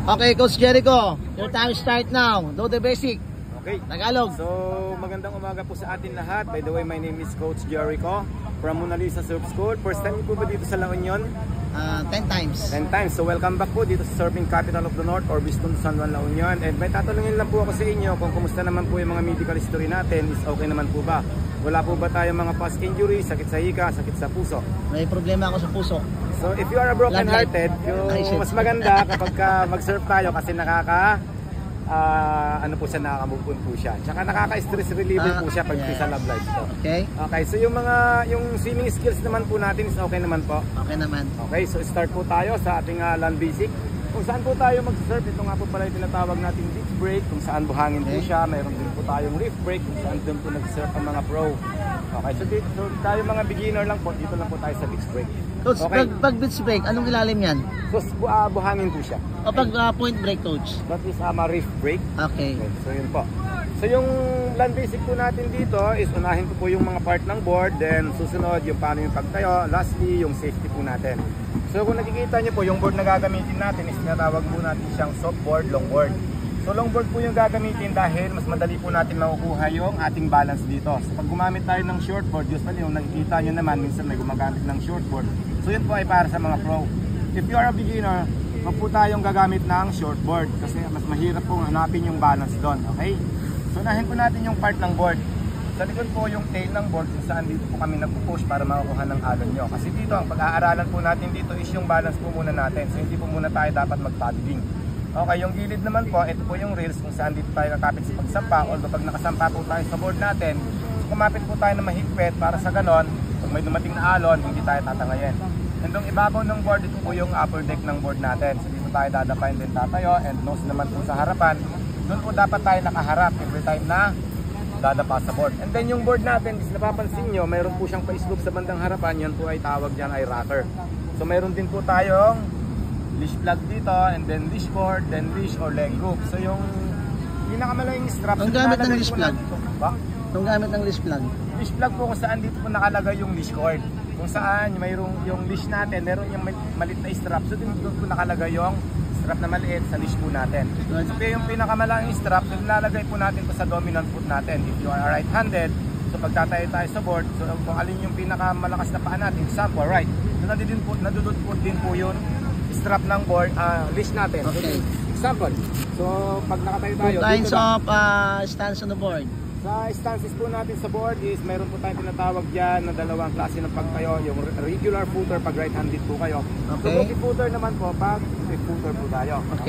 Okay, Coach Jericho, your time start now. Do the basic. Okay. Tagalog. So, magandang umaga po sa atin lahat. By the way, my name is Coach Jericho from Mona Lisa Surf School. First time po ba dito sa La Union? 10 times. 10 times. So, welcome back po dito sa Surfing Capital of the North or Biston San Juan, La Union. And may tatanungin lang po ako sa inyo kung kumusta naman po yung mga medical history natin. Is okay naman po ba? Wala po ba tayong mga past injury, sakit sa hika, sakit sa puso? May problema ako sa puso. So, if you are a broken-hearted, yung mas maganda kapag mag-surf tayo kasi ano po siya, nakaka-move on po siya. Tsaka nakaka-stress reliever po siya pag sa love life po. Okay. Okay, so yung swimming skills naman po natin is okay naman po. Okay naman. Okay, so start po tayo sa ating land basic. Kung saan po tayo mag-surf, ito nga po pala yung tinatawag nating beach break, kung saan buhangin po siya. Mayroon din po tayong reef break, kung saan din po nag-surf ang mga pro. Okay, so tayo mga beginner lang po, dito lang po tayo sa beach break. Coach, okay. pag beach break, anong ilalim yan? So, buhangin po siya. O pag point break, Coach? That is reef break. Okay. So yun po. So yung land basic po natin dito is unahin po yung mga part ng board, then susunod yung paano yung pagtayo, lastly yung safety po natin. So kung nakikita nyo po, yung board na gagamitin natin is tinatawag po natin siyang soft board, long board. So long board po yung gagamitin dahil mas madali po natin makukuha yung ating balance dito. So pag gumamit tayo ng short board, usually yung nakikita nyo naman, minsan may gumagamit ng short board. So yun po ay para sa mga pro. If you are a beginner, wag po tayong gagamit ng short board kasi mas mahirap pong hanapin yung balance doon. Okay? So unahin po natin yung part ng board. Sa likod po yung tail ng board kung saan dito po kami nagpo-push para makukuha ng alon nyo. Kasi dito, ang pag-aaralan po natin dito is yung balance po muna natin. So hindi po muna tayo dapat mag-paddling. Okay, yung gilid naman po, ito po yung rails kung saan dito tayo nakapit sa pagsampa. Although pag nakasampa po tayo sa board natin, kumapit po tayo na mahigpit para sa ganon, pag may dumating na alon, hindi tayo tatangayin. And yung ibabaw ng board, ito po yung upper deck ng board natin. So dito tayo dadapain din tatayo, and nose naman po sa harapan. Doon po dapat tayo nakaharap every time na dadapa sa board. And then yung board natin, is napapansin nyo, mayroon po siyang pa-slope sa bandang harapan. Yan po ay tawag dyan ay rocker. So mayroon din po tayong leash plug dito, and then leash cord, then leash or leg group. So yung pinakamalaking strap, ang gamit ng leash plug? Ang gamit ng leash plug? Leash plug po kung saan dito po nakalagay yung leash cord. Kung saan mayroong yung leash natin, meron yung maliit na strap. So dito po nakalagay yung strap na maliit sa leash po natin. So yung pinakamalaking strap, nilalagay po natin po sa dominant foot natin. If you are right-handed, so pagtatayo tayo sa board, so kung alin yung pinakamalakas na paa natin, example, right, so nadududput din po yun strap ng board, leash natin. Okay. Example, so pag nakatayo tayo, 2 kinds of stance on the board. Sa stances po natin sa board is mayroon po tayong tinatawag dyan na dalawang klase ng pagtayo. Yung regular footer pag right-handed po kayo. Okay. So multi-footer naman po pag footer po tayo. Okay.